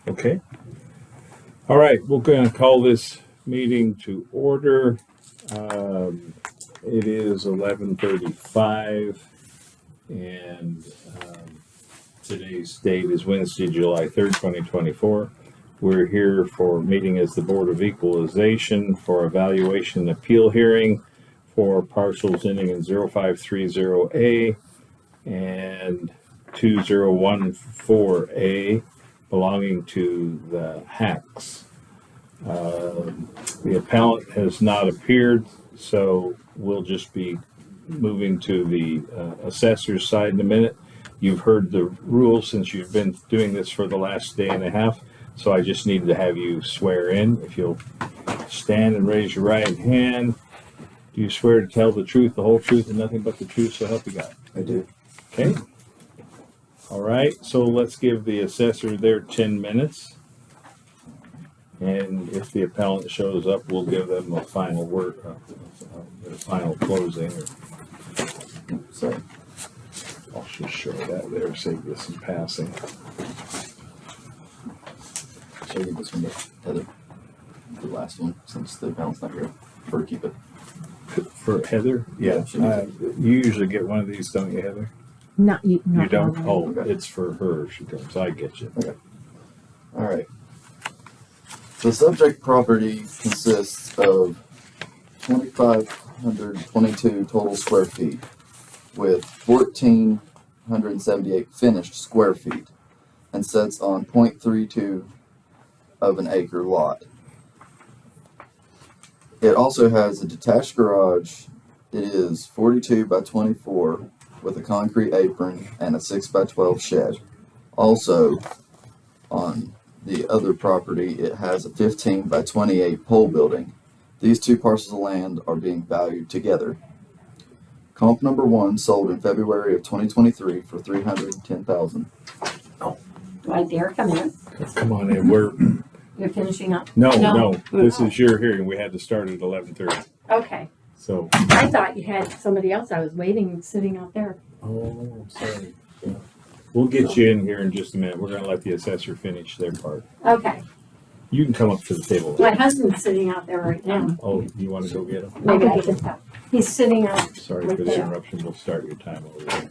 Okay. All right, we're going to call this meeting to order. It is 11:35, and today's date is Wednesday, July 3rd, 2024. We're here for meeting as the Board of Equalization for evaluation appeal hearing for parcels ending in 0530A and 2014A belonging to the Hacks. The appellant has not appeared, so we'll just be moving to the assessor's side in a minute. You've heard the rules since you've been doing this for the last day and a half, so I just needed to have you swear in. If you'll stand and raise your right hand. Do you swear to tell the truth, the whole truth, and nothing but the truth, so help you God? I do. Okay. All right, so let's give the assessor their 10 minutes. And if the appellant shows up, we'll give them a final word, a final closing. So I'll just show that there, save this in passing. should I give this one to Heather? The last one, since the appellant's not here. Or keep it. For Heather? Yeah. You usually get one of these, don't you, Heather? Not you. You don't? Oh, Okay. it's for her. She comes. I get you. Okay. All right. The subject property consists of 2,522 total square feet, with 1,478 finished square feet, and sits on 0.32 of an acre lot. It also has a detached garage. It is 42 by 24 with a concrete apron and a 6 by 12 shed. Also, on the other property, it has a 15 by 28 pole building. These two parcels of land are being valued together. Comp number 1 sold in February of 2023 for $310,000. Do I dare come in? Come on in. You're finishing up? No. This is your hearing. We had to start at 11:30. Okay. So. I thought you had somebody else. I was waiting, sitting out there. Oh, sorry. Yeah. We'll get you in here in just a minute. We're going to let the assessor finish their part. Okay. You can come up to the table. My husband's sitting out there right now. Oh, you want to go get him? Maybe I can help. He's sitting out. Sorry for the interruption. We'll start your time over there.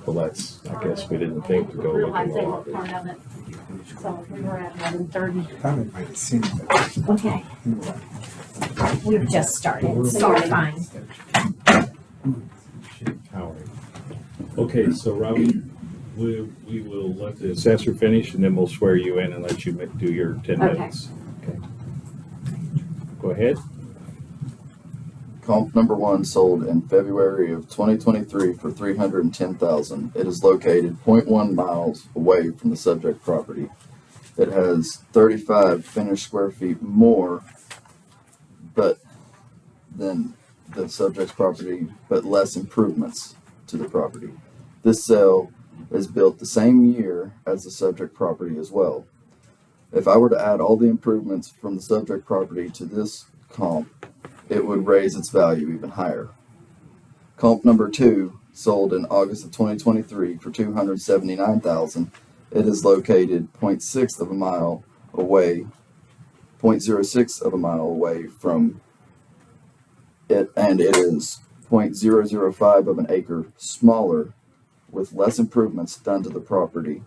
Well, that's, I guess we didn't think to go with Realize the they law. were part of it. So we were at 11:30. Thought I might have seen it. Okay. We've just started, so you're fine. Howard. Okay, so Robbie, we will let the assessor finish and then we'll swear you in and let you do your 10 Okay. minutes. Okay. Go ahead. Comp number 1 sold in February of 2023 for $310,000. It is located 0.1 miles away from the subject property. It has 35 finished square feet more than the subject's property, but less improvements to the property. This sale is built the same year as the subject property as well. If I were to add all the improvements from the subject property to this comp, it would raise its value even higher. Comp number 2 sold in August of 2023 for $279,000. It is located 0.6 of a mile away, 0.06 of a mile away from it, and it is 0.005 of an acre smaller with less improvements done to the property.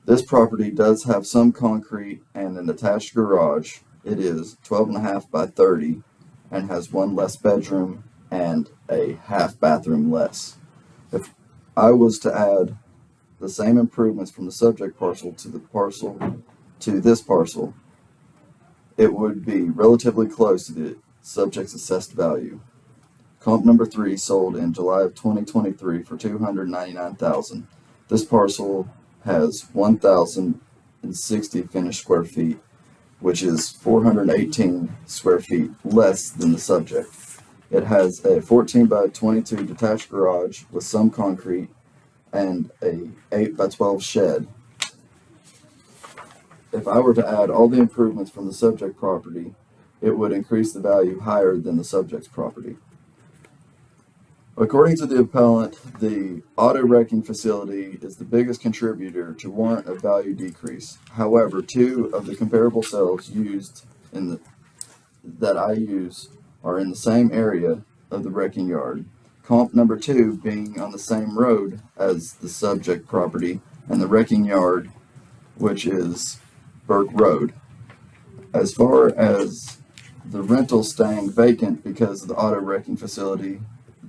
This property does have some concrete and an attached garage. It is 12.5 by 30 and has one less bedroom and a half bathroom less. If I was to add the same improvements from the subject parcel to this parcel, it would be relatively close to the subject's assessed value. Comp number 3 sold in July of 2023 for $299,000. This parcel has 1,060 finished square feet, which is 418 square feet less than the subject. It has a 14 by 22 detached garage with some concrete and a 8 by 12 shed. If I were to add all the improvements from the subject property, it would increase the value higher than the subject's property. According to the appellant, the auto wrecking facility is the biggest contributor to warrant a value decrease. However, two of the comparable cells used in the that I use are in the same area of the wrecking yard. Comp number 2 being on the same road as the subject property and the wrecking yard, which is Burke Road. As far as the rental staying vacant because of the auto wrecking facility,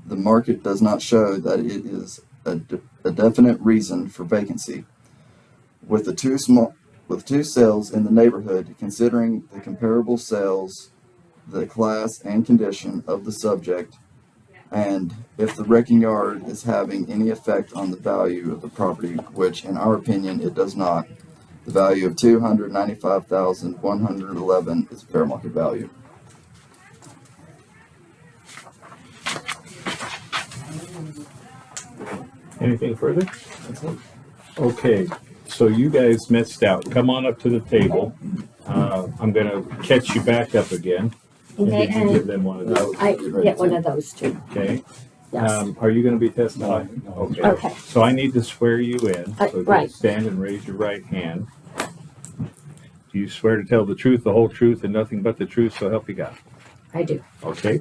the market does not show that it is a definite reason for vacancy. With two sales in the neighborhood, considering the comparable sales, the class and condition of the subject, and if the wrecking yard is having any effect on the value of the property, which in our opinion it does not, the value of $295,111 is fair market value. Anything further? Okay, so you guys missed out. Come on up to the table. I'm gonna catch you back up again. And Okay, did you give them one of those? I get one of those too. Okay. Yes. Are you gonna be testifying? Okay. Okay. So I need to swear you in. So Right. just stand and raise your right hand. Do you swear to tell the truth, the whole truth, and nothing but the truth, so help you God? I do. Okay,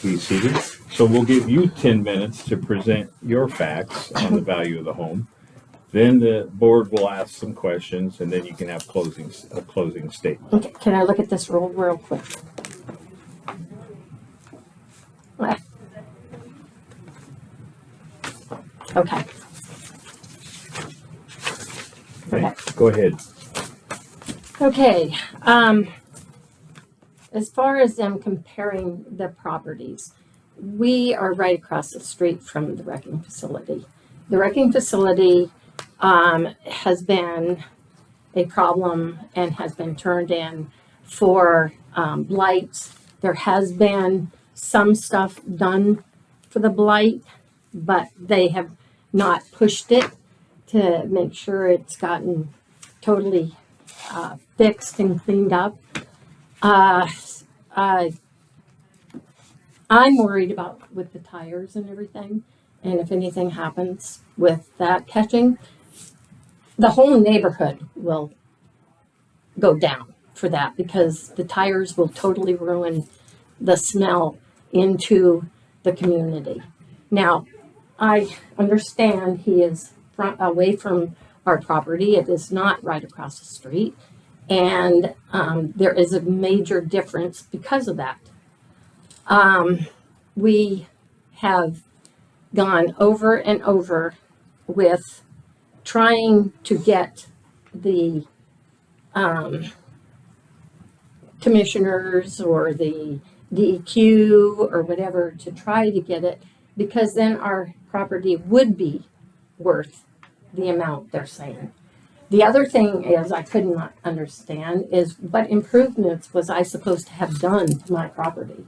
be seated. So we'll give you 10 minutes to present your facts on the value of the home. Then the board will ask some questions, and then you can have a closing statement. Okay, can I look at this real quick? Okay. Okay, go ahead. Okay, as far as them comparing the properties, we are right across the street from the wrecking facility. The wrecking facility has been a problem and has been turned in for blight. There has been some stuff done for the blight, but they have not pushed it to make sure it's gotten totally fixed and cleaned up. I'm worried about with the tires and everything, and if anything happens with that catching, the whole neighborhood will go down for that because the tires will totally ruin the smell into the community. Now, I understand he is away from our property. It is not right across the street. And there is a major difference because of that. We have gone over and over with trying to get the commissioners or the DEQ or whatever to try to get it, because then our property would be worth the amount they're saying. The other thing is I could not understand is what improvements was I supposed to have done to my property?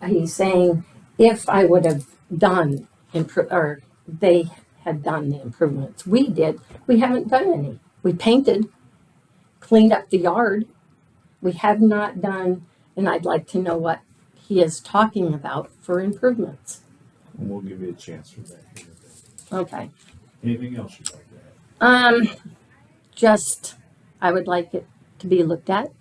He's saying if I would have done or they had done the improvements. We did. We haven't done any. We painted, cleaned up the yard. We have not done, and I'd like to know what he is talking about for improvements. And we'll give you a chance for that. Okay. Anything else you'd like to add? Just, I would like it to be looked at.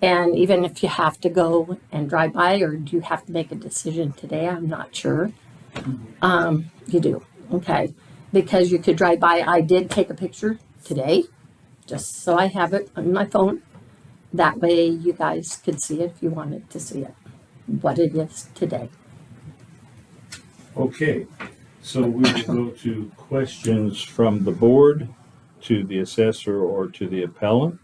And even if you have to go and drive by, or do you have to make a decision today? I'm not sure. You do. Okay. Because you could drive by. I did take a picture today, just so I have it on my phone. That way you guys could see it if you wanted to see it, what it is today. Okay, so we will go to questions from the board, to the assessor, or to the appellant.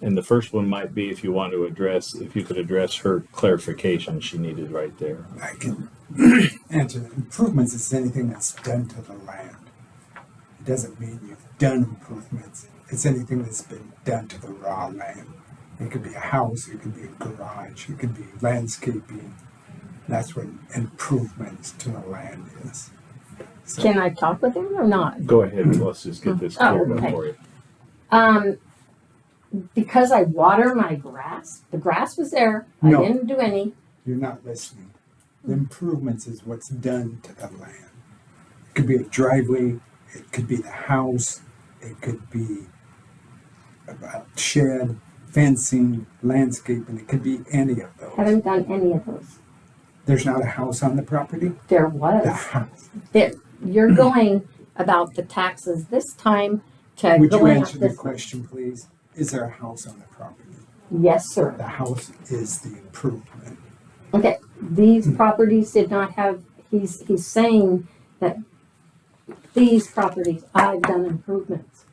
And the first one might be if you could address her clarification she needed right there. I can answer that. Improvements is anything that's done to the land. It doesn't mean you've done improvements. It's anything that's been done to the raw land. It could be a house, it could be a garage, it could be landscaping. That's what improvements to the land is. So, Can I talk with him or not? Go ahead, let's just get this cleared up okay. for you. Because I water my grass, the grass was there. No. I didn't do any. You're not listening. The improvements is what's done to the land. It could be a driveway, it could be the house, it could be a shed, fencing, landscaping, it could be any of those. Haven't done any of those. There's not a house on the property? There The was. house. There, you're going about the taxes this time to Would you going up answer the this. question, please? Is there a house on the property? Yes, sir. The house is the improvement. Okay, these properties did not have, he's saying that these properties, I've done improvements.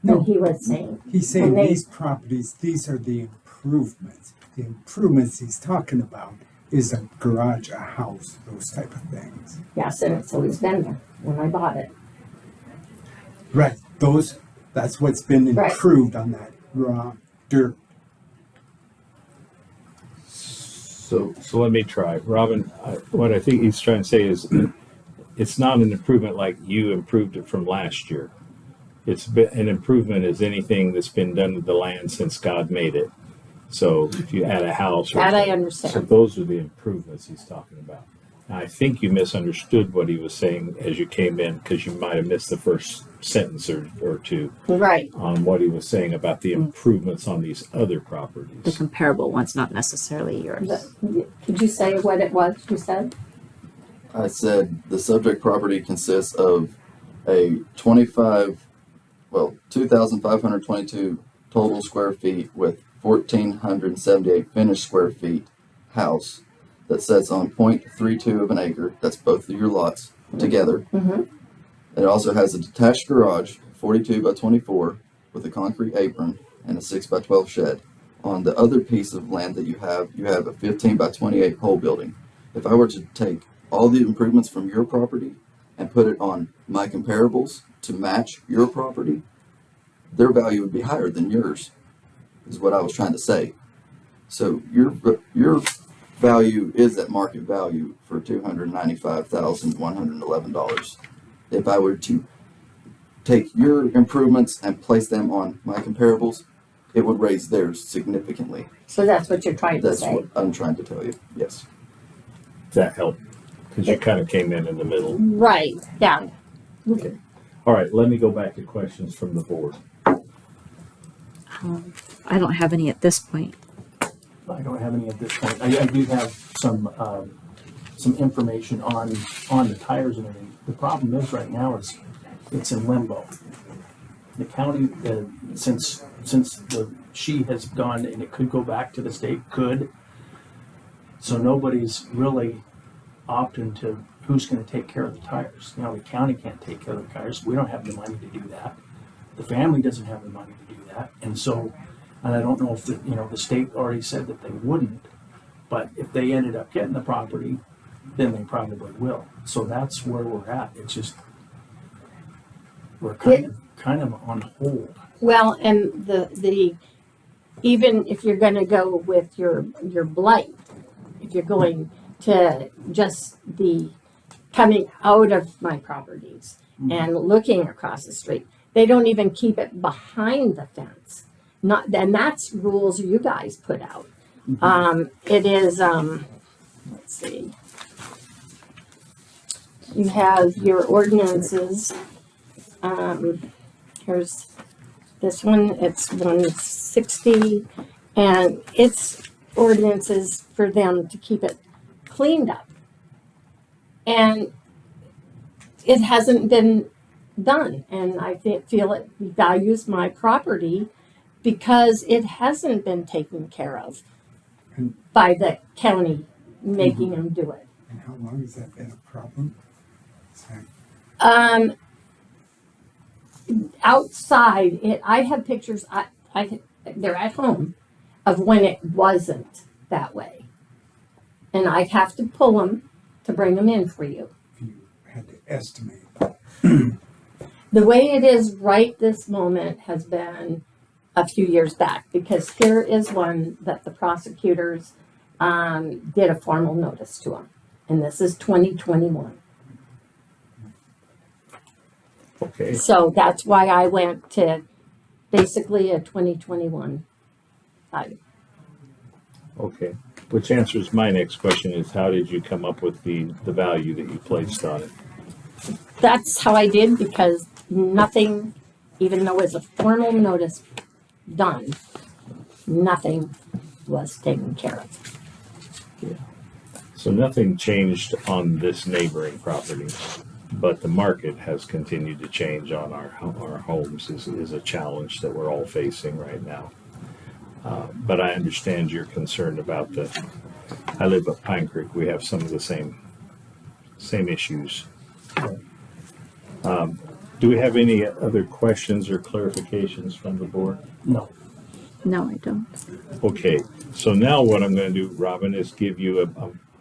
No. And he was saying, He's saying And they- these properties, these are the improvements. The improvements he's talking about is a garage, a house, those type of things. yes, and it's always been there when I bought it. Right. That's what's been Right. improved on that raw dirt. So let me try. Robin, what I think he's trying to say is it's not an improvement like you improved it from last year. An improvement is anything that's been done to the land since God made it. So if you add a house. That I So understand. those are the improvements he's talking about. Now, I think you misunderstood what he was saying as you came in because you might have missed the first sentence or two Right, on what he was saying about the improvements on these other The properties. comparable one's not necessarily yours. could you say what it was you said? I said the subject property consists of a 2,522 total square feet with 1,478 finished square feet house that sits on 0.32 of an acre. That's both of your lots together. Mm-hmm. It also has a detached garage, 42 by 24, with a concrete apron and a 6 by 12 shed. On the other piece of land that you have a 15 by 28 pole building. If I were to take all the improvements from your property and put it on my comparables to match your property, their value would be higher than yours, is what I was trying to say. So your value is at market value for $295,111. If I were to take your improvements and place them on my comparables, it would raise theirs significantly. So that's what you're trying to That's say? what I'm trying to tell you. Yes. Does that help? Because you kind of came in the middle. Right, yeah. Okay. All right, let me go back to questions from the board. I don't have any at this point. I don't have any at this point. I do have some information on the tires and everything. The problem is right now is it's in limbo. The county, since she has gone, and it could go back to the state, so nobody's really opting to who's going to take care of the tires. You know, the county can't take care of the tires. We don't have the money to do that. The family doesn't have the money to do that. And I don't know if the state already said that they wouldn't, but if they ended up getting the property, then they probably will. So that's where we're at. It's just, we're kind of on hold. Well, and the even if you're gonna go with your blight, if you're going to just the coming out of my properties and looking across the street, they don't even keep it behind the fence. And that's rules you guys put out. It is, let's see. You have your ordinances. Here's this one, it's 160, and it's ordinances for them to keep it cleaned up. And it hasn't been done, and I feel it values my property because it hasn't been taken care of by the county making them do it. And how long has that been a problem? Sorry. Outside, I have pictures, they're at home, of when it wasn't that way. And I have to pull them to bring them in for you. If you had to estimate. The way it is right this moment has been a few years back, because here is one that the prosecutors did a formal notice to them. And this is 2021. Okay. So that's why I went to basically a 2021 value. Okay. Which answers my next question is how did you come up with the value that you placed on it? That's how I did because nothing, even though it was a formal notice done, nothing was taken care of. So nothing changed on this neighboring property, but the market has continued to change on our homes is a challenge that we're all facing right now. But I understand your concern about I live at Pine Creek, we have some of the same issues. Do we have any other questions or clarifications from the board? No. No, I don't. Okay, so now what I'm going to do, Robin, is give you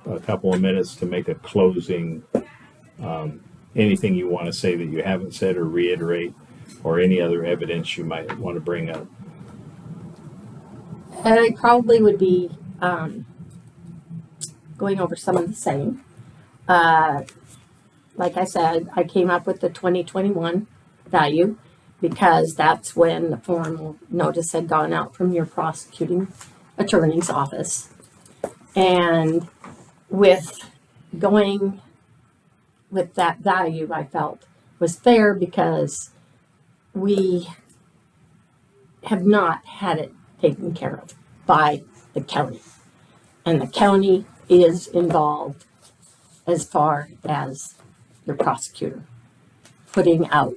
a couple of minutes to make a closing, anything you want to say that you haven't said or reiterate, or any other evidence you might want to bring up. And I probably would be going over some of the same. Like I said, I came up with the 2021 value because that's when the formal notice had gone out from your prosecuting attorney's office. And with going with that value, I felt was fair because we have not had it taken care of by the county. And the county is involved as far as your prosecutor putting out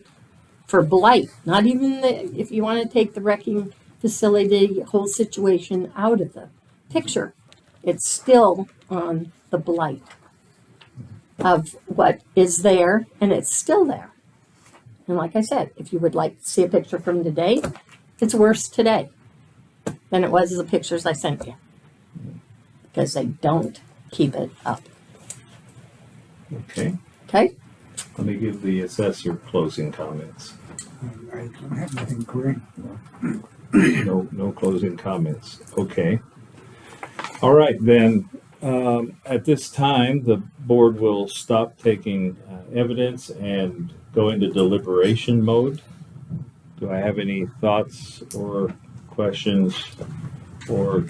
for blight, not even if you want to take the wrecking facility, whole situation out of the picture, it's still on the blight of what is there, and it's still there. And like I said, if you would like to see a picture from today, it's worse today than it was the pictures I sent you because they don't keep it up. Okay, Okay? let me give the assessor closing comments. I don't have anything green. No closing comments. Okay. All right, then, at this time, the board will stop taking evidence and go into deliberation mode. Do I have any thoughts or questions or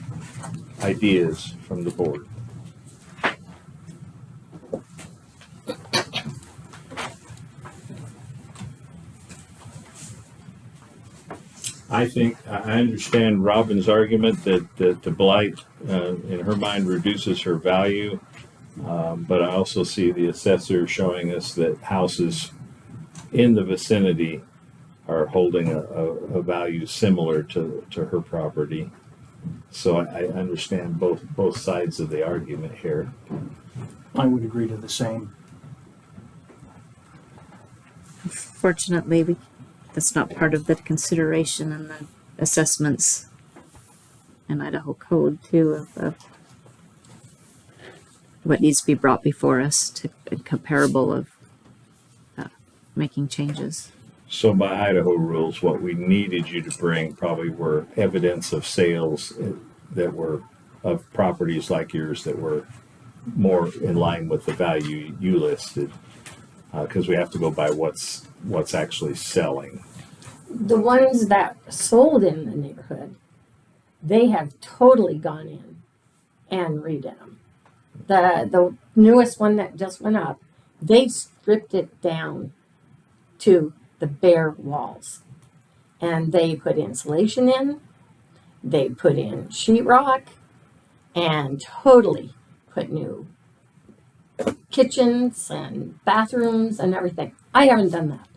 ideas from the board? I think I understand Robin's argument that the blight, in her mind, reduces her value. But I also see the assessor showing us that houses in the vicinity are holding a value similar to her property. So I understand both sides of the argument here. I would agree to the same. Fortunately, that's not part of the consideration in the assessments in Idaho code too of what needs to be brought before us to comparable of making changes. So by Idaho rules, what we needed you to bring probably were evidence of sales that were of properties like yours that were more in line with the value you listed, because we have to go by what's actually selling. The ones that sold in the neighborhood, they have totally gone in and redone them. The newest one that just went up, they stripped it down to the bare walls. And they put insulation in, they put in sheetrock, and totally put new kitchens and bathrooms and everything. I haven't done that.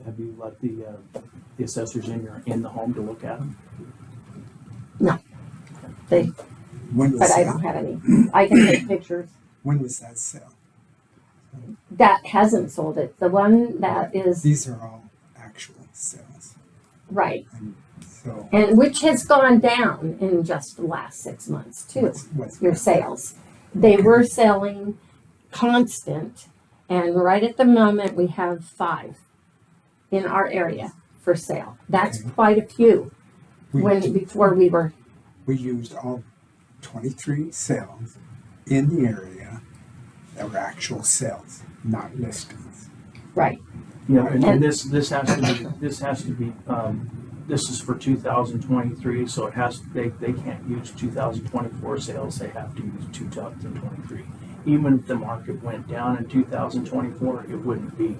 Have you let the assessors in the home to look at them? They, When was but I that? don't have any. I can take pictures. When was that sale? That hasn't sold it. The one that is These are all actual sales. right, So and which has gone down in just the last 6 months too. what's Your sales, they were selling constant, and right at the moment we have 5 in our area for sale. That's Okay. quite a few. we, Before we were we used all 23 sales in the area that were actual sales, not listings. right. Yeah, and this has to be this is for 2023, so it has, they can't use 2024 sales, they have to use 2023. Even if the market went down in 2024, it wouldn't be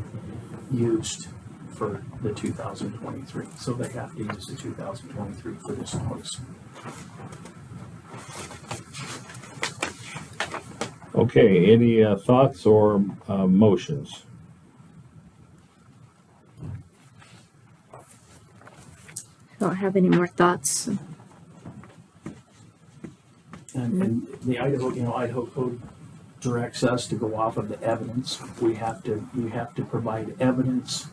used for the 2023. So they have to use the 2023 for this notice. Okay, any thoughts or motions? I don't have any more thoughts. And the Idaho code directs us to go off of the evidence. You have to provide evidence,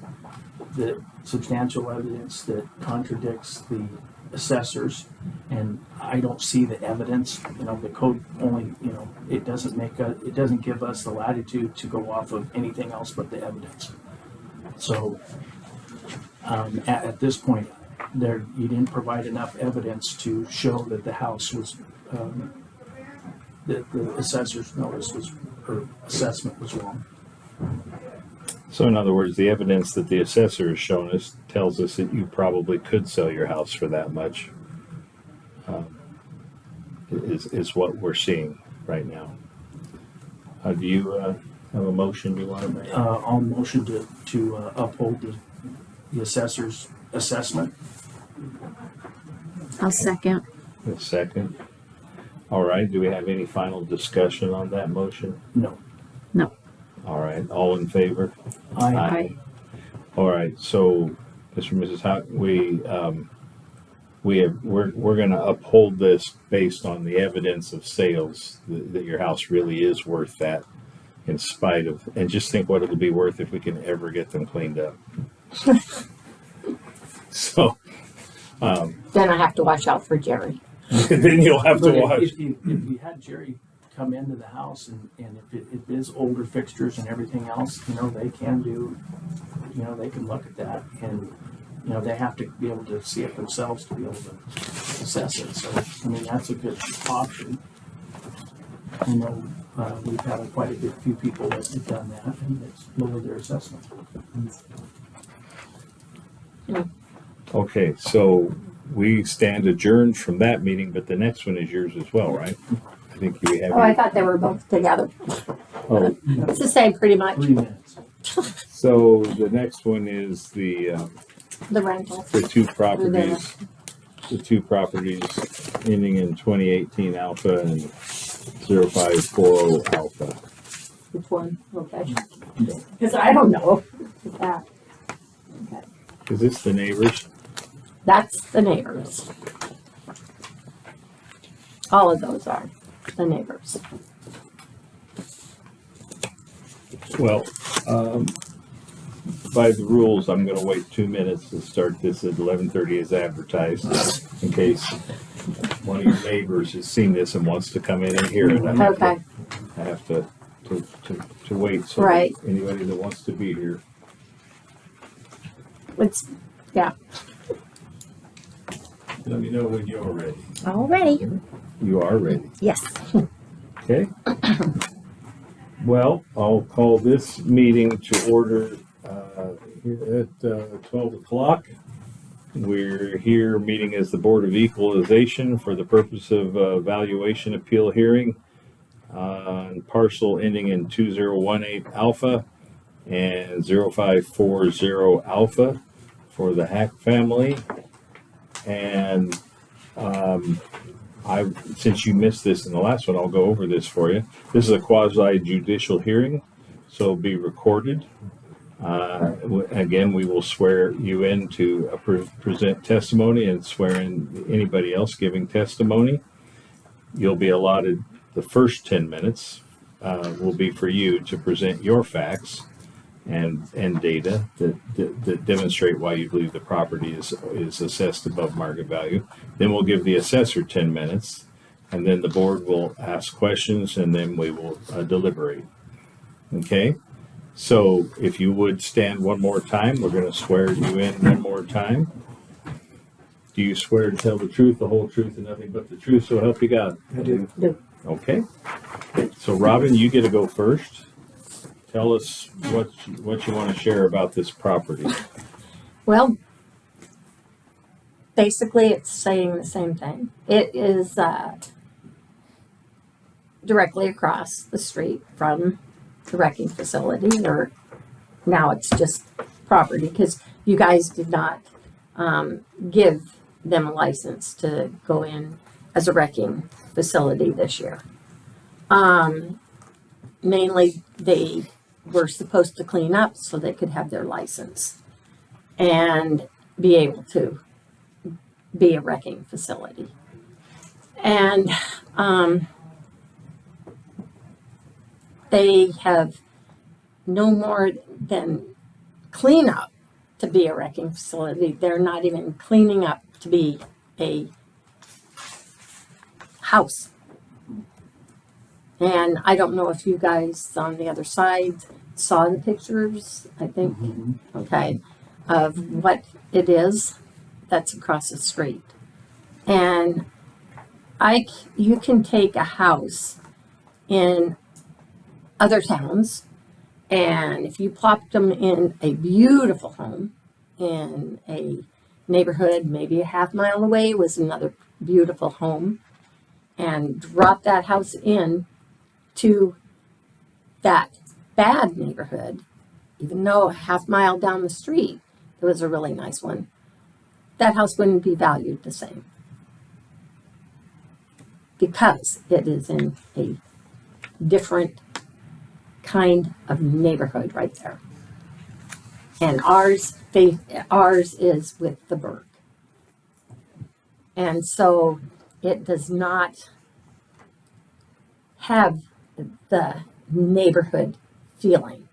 that substantial evidence that contradicts the assessors. And I don't see the evidence, the code only, it doesn't give us the latitude to go off of anything else but the evidence. So, at this point, you didn't provide enough evidence to show that the house was, that the assessor's notice was, or assessment was wrong. So in other words, the evidence that the assessor has shown us tells us that you probably could sell your house for that much, is what we're seeing right now. Do you have a motion you want to make? I'll motion to uphold the assessor's assessment. I'll second. A second. All right, do we have any final discussion on that motion? No. No. All right, all in favor? Aye. All right, so Mr. and Mrs. Houck, we're going to uphold this based on the evidence of sales that your house really is worth that, in spite of, and just think what it'll be worth if we can ever get them cleaned up. So Then I have to watch out for Jerry. then you'll have to But watch. if you had Jerry come into the house and if it is older fixtures and everything else, they can do, they can look at that and, they have to be able to see it themselves to be able to assess it. So, that's a good option. I know we've had quite a few people that have done that and it's lowered their assessment. Okay, so we stand adjourned from that meeting, but the next one is yours as well, right? I think we have. Oh, I thought they were both together. Oh, It's the same pretty much, 3 minutes. so the next one is the rental. two properties, ending in 2018 Alpha and 0540 Alpha. Which one? Okay. Because I don't know. That. Okay. Is this the neighbors? That's the neighbors. All of those are the neighbors. Well, by the rules, I'm going to wait 2 minutes to start this at 11:30 as advertised, in case one of your neighbors has seen this and wants to come in and hear it. Okay. I have to wait. So Right. anybody that wants to be here. It's, yeah. Let me know when you're ready. All ready. You are ready. Yes. Okay. Well, I'll call this meeting to order here at 12 o'clock. We're here meeting as the Board of Equalization for the purpose of valuation appeal hearing on parcel ending in 2018 Alpha and 0540 Alpha for the Hack family. And since you missed this in the last one, I'll go over this for you. This is a quasi judicial hearing, so it'll be recorded. Again, we will swear you in to present testimony and swear in anybody else giving testimony. You'll be allotted the first 10 minutes will be for you to present your facts and data that demonstrate why you believe the property is assessed above market value. Then we'll give the assessor 10 minutes, and then the board will ask questions, and then we will deliberate. Okay? So if you would stand one more time, we're going to swear you in one more time. Do you swear to tell the truth, the whole truth, and nothing but the truth, so help you God? I do. Okay. So Robin, you get to go first. Tell us what you want to share about this property. Well, basically it's saying the same thing. It is directly across the street from the wrecking facility, or now it's just property because you guys did not give them a license to go in as a wrecking facility this year. Mainly they were supposed to clean up so they could have their license and be able to be a wrecking facility. And they have no more than cleanup to be a wrecking facility. They're not even cleaning up to be a house. And I don't know if you guys on the other side saw the pictures, I think, okay, of what it is that's across the street. And you can take a house in other towns, and if you plopped them in a beautiful home in a neighborhood, maybe a half mile away was another beautiful home, and drop that house in to that bad neighborhood, even though a half mile down the street it was a really nice one, that house wouldn't be valued the same because it is in a different kind of neighborhood right there. And ours is with the Burke. And so it does not have the neighborhood feeling.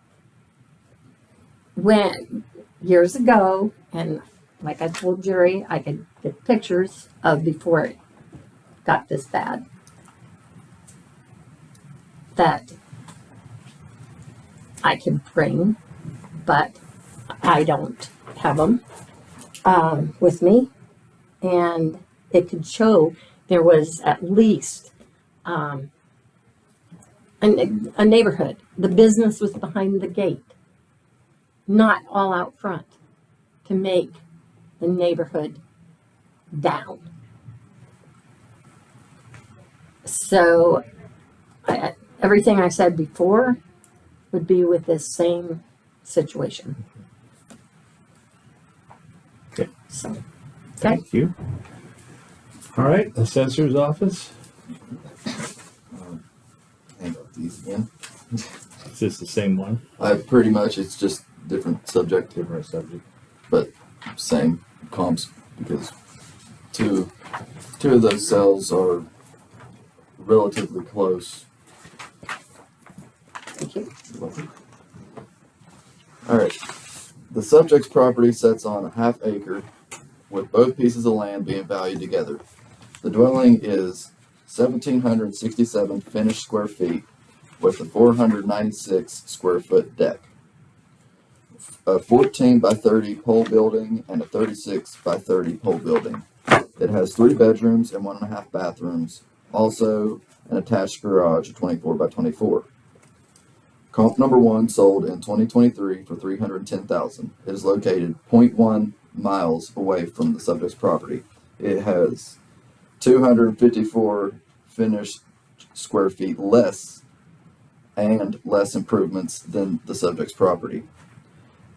When years ago, and like I told Jerry, I could get pictures of before it got this bad, that I could bring, but I don't have them with me. And it could show there was at least a neighborhood. The business was behind the gate, not all out front to make the neighborhood down. So everything I said before would be with this same situation. Okay. So, okay. Thank you. All right, assessor's office. Hang up these again. Is this the same one? Pretty much, it's just different subject, Different subject. but same comps because two of those cells are relatively close. Thank you. All right. The subject's property sits on a half acre with both pieces of land being valued together. The dwelling is 1,767 finished square feet with a 496 square foot deck, a 14 by 30 pole building, and a 36 by 30 pole building. It has 3 bedrooms and 1.5 bathrooms, also an attached garage of 24 by 24. Comp number 1 sold in 2023 for $310,000. It is located 0.1 miles away from the subject's property. It has 254 finished square feet less and less improvements than the subject's property.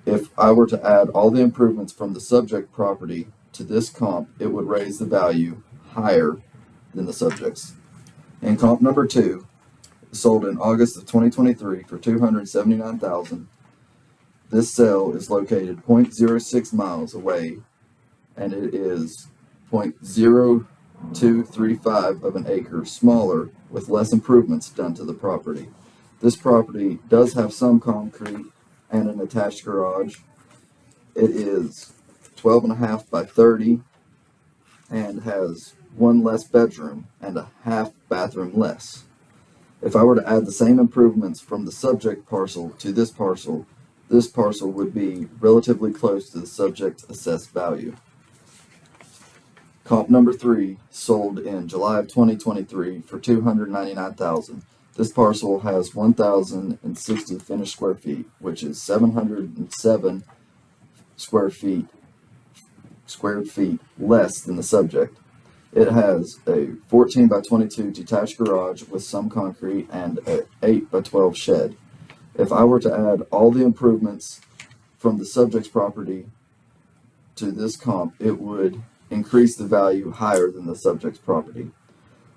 If I were to add all the improvements from the subject property to this comp, it would raise the value higher than the subject's. And comp number 2 sold in August of 2023 for $279,000. This sale is located 0.06 miles away, and it is 0.0235 of an acre smaller with less improvements done to the property. This property does have some concrete and an attached garage. It is 12.5 by 30 and has 1 less bedroom and a half bathroom less. If I were to add the same improvements from the subject parcel to this parcel would be relatively close to the subject's assessed value. Comp number 3 sold in July of 2023 for $299,000. This parcel has 1,060 finished square feet, which is 707 square feet square feet less than the subject. It has a 14 by 22 detached garage with some concrete and a 8 by 12 shed. If I were to add all the improvements from the subject's property to this comp, it would increase the value higher than the subject's property.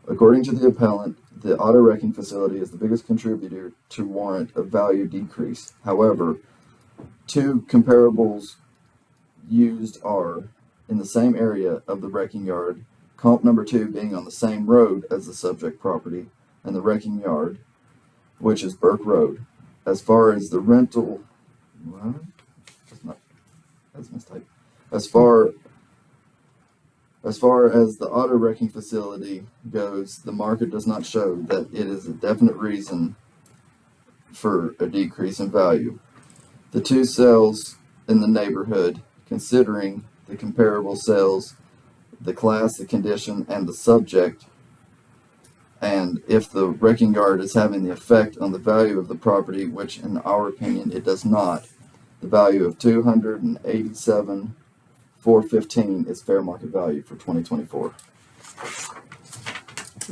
According to the appellant, the auto wrecking facility is the biggest contributor to warrant a value decrease. However, two comparables used are in the same area of the wrecking yard, comp number 2 being on the same road as the subject property and the wrecking yard, which is Burke Road. As far as the rental, what? That's a mistake. As far as the auto wrecking facility goes, the market does not show that it is a definite reason for a decrease in value. The two sales in the neighborhood, considering the comparable sales, the class, the condition, and the subject, and if the wrecking yard is having the effect on the value of the property, which in our opinion it does not, the value of $287,415 is fair market value for 2024.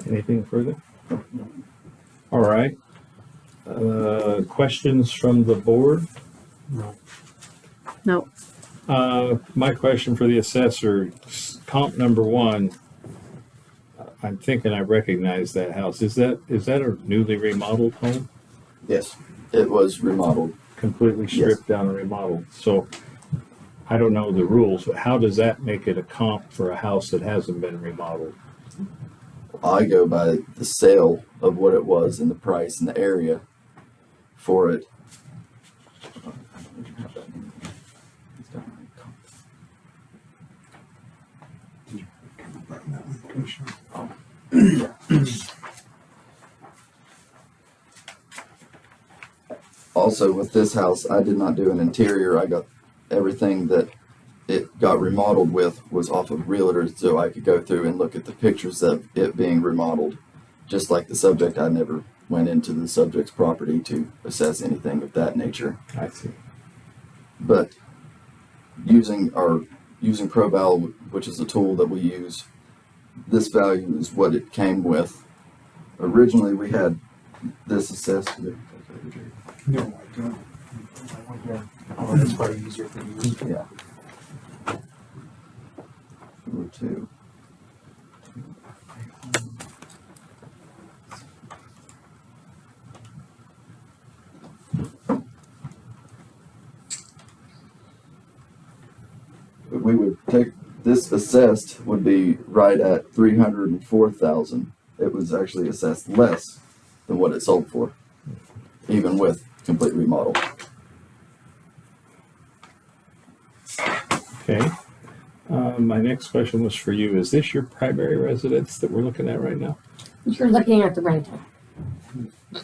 Anything further? All right. Questions from the board? No. My question for the assessor, comp number 1, I'm thinking I recognize that house. Is that a newly remodeled home? Yes, it was remodeled. Completely stripped down and remodeled. So I don't know the rules, but how does that make it a comp for a house that hasn't been remodeled? I go by the sale of what it was and the price and the area for it. Also, with this house, I did not do an interior. I got everything that it got remodeled with was off of realtors, so I could go through and look at the pictures of it being remodeled. Just like the subject, I never went into the subject's property to assess anything of that nature. I see. But using ProVal, which is a tool that we use, this value is what it came with. Originally, we had this assessed. No, I don't. Oh, that's probably easier for you. Yeah. Number 2. We would take this assessed would be right at $304,000. It was actually assessed less than what it sold for, even with complete remodel. Okay. My next question was for you. Is this your primary residence that we're looking at right now? You're looking at the rental.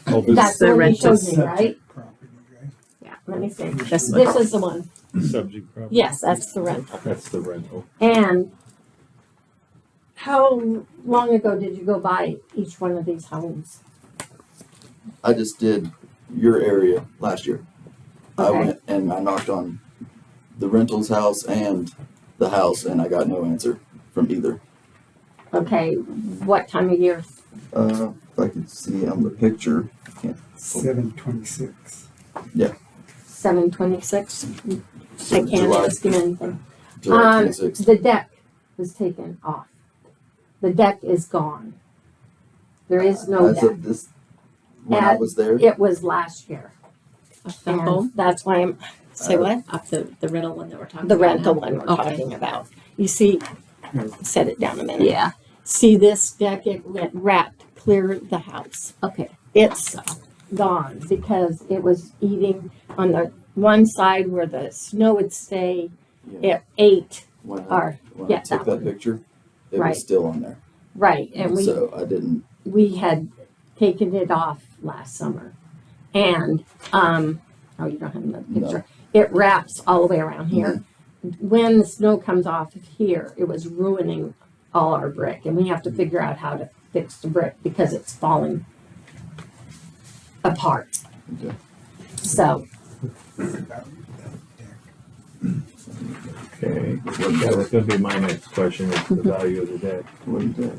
Oh, this That's the the one you rental showed me, right? Property, right? Yeah, let me see. This This is the one. is subject property? Yes, that's the rental. That's the rental. And how long ago did you go by each one of these homes? I just did your area last year. I Okay. went and I knocked on the rentals house and the house, and I got no answer from either. Okay, what time of year? If I could see on the picture, I can't. 726. 7/26? I can't July- ask him anything. July 26th. The deck was taken off. The deck is gone. There is no As deck. of this, when I At- was there, It was last year. Off the home? And that's why I'm, say what? Off the rental one that we're talking The about. rental now? one we're Okay. talking about. You see, set it down a minute. Yeah. See this deck, it went wrapped clear the house. Okay. It's gone because it was eating on the one side where the snow would stay. yeah, It ate, when or- when yeah, I took that that picture, it Right. was still on there. right, and So I didn't. we had taken it off last summer. And, oh, you don't have another No. picture. It wraps all the way around here. When the snow comes off of here, it was ruining all our brick, and we have to figure out how to fix the brick because it's falling apart. Okay. So, About that deck. Okay, that was gonna be my next question, is the value of the deck. Wooden deck.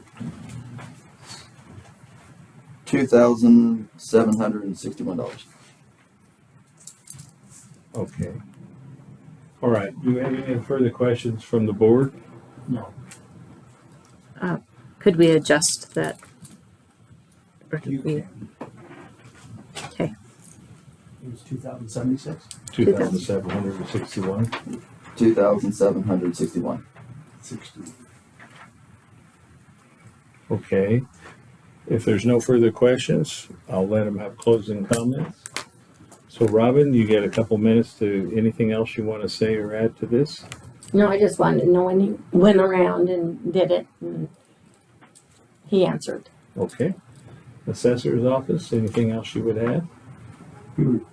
$2,761. Okay. All right, do we have any further questions from the board? No, Could we adjust that? Or You did we? can. Okay, it was 2,076. 2,761. 2,761. 60. Okay. If there's no further questions, I'll let them have closing comments. So Robin, you get a couple minutes to, anything else you want to say or add to this? No, I just wanted to know when he went around and did it, and he answered. Okay. Assessor's office, anything else you would add? We would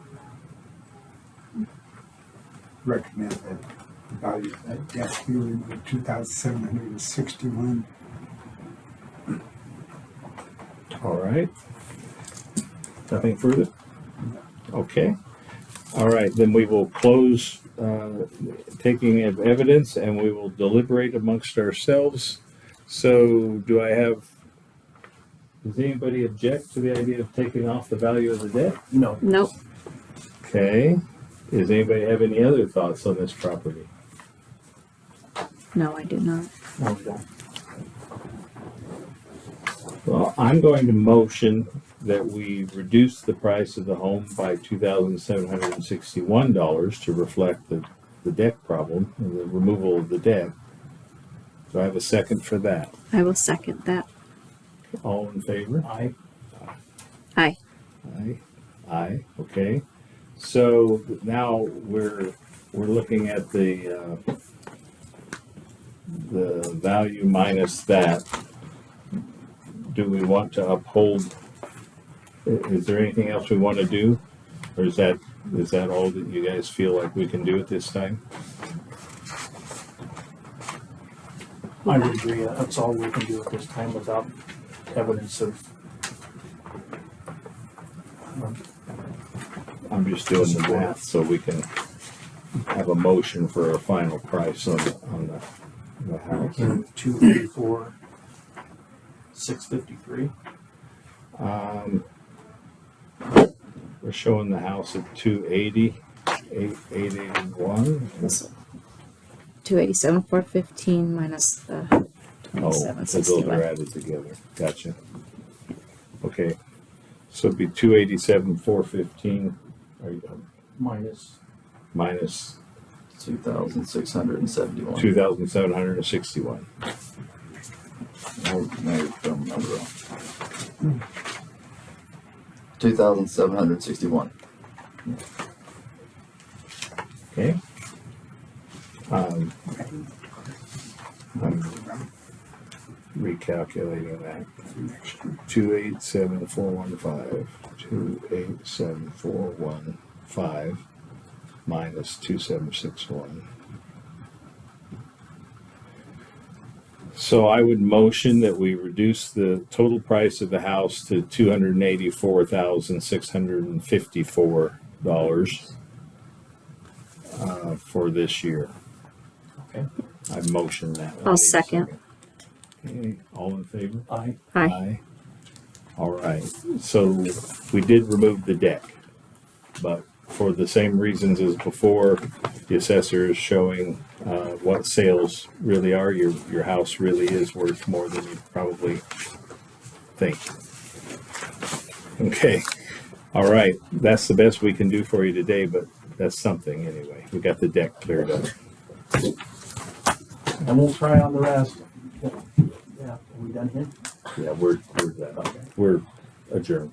recommend that the value of that debt be removed 2,761. All right. Nothing further? Okay. All right, then we will close taking of evidence and we will deliberate amongst ourselves. So does anybody object to the idea of taking off the value of the debt? No, nope. Okay. Does anybody have any other thoughts on this property? No, I do not. no, we don't. Well, I'm going to motion that we reduce the price of the home by $2,761 to reflect the deck problem and the removal of the deck. Do I have a second for that? I will second that. All in favor? I, Aye. Aye. Aye. Okay. So now we're looking at the value minus that. Do we want to uphold? Is there anything else we want to do, or is that all that you guys feel like we can do at this time? I would agree. That's all we can do at this time without evidence of. I'm just doing the math so we can have a motion for a final price on the house. 284, 653. We're showing the house at 280, 881. This one. 287, 415 minus the Oh, so those are 2761. added together. Gotcha. Okay. So it'd be 287, 415 Minus, minus 2,671. 2,761. Now you're throwing the number wrong. 2,761. Okay. I'm recalculating that. 287,415. 287,415 minus 2,761. So I would motion that we reduce the total price of the house to $284,654 for this year. okay. I motion that. I'll second. Okay, all in favor? I, Aye. All right, so we did remove the deck, but for the same reasons as before, the assessor is showing what sales really are. Your house really is worth more than you probably think. Okay, all right, that's the best we can do for you today, but that's something anyway. We got the deck cleared up. and we'll try on the rest. Yeah, are we done here? Yeah, we're adjourned.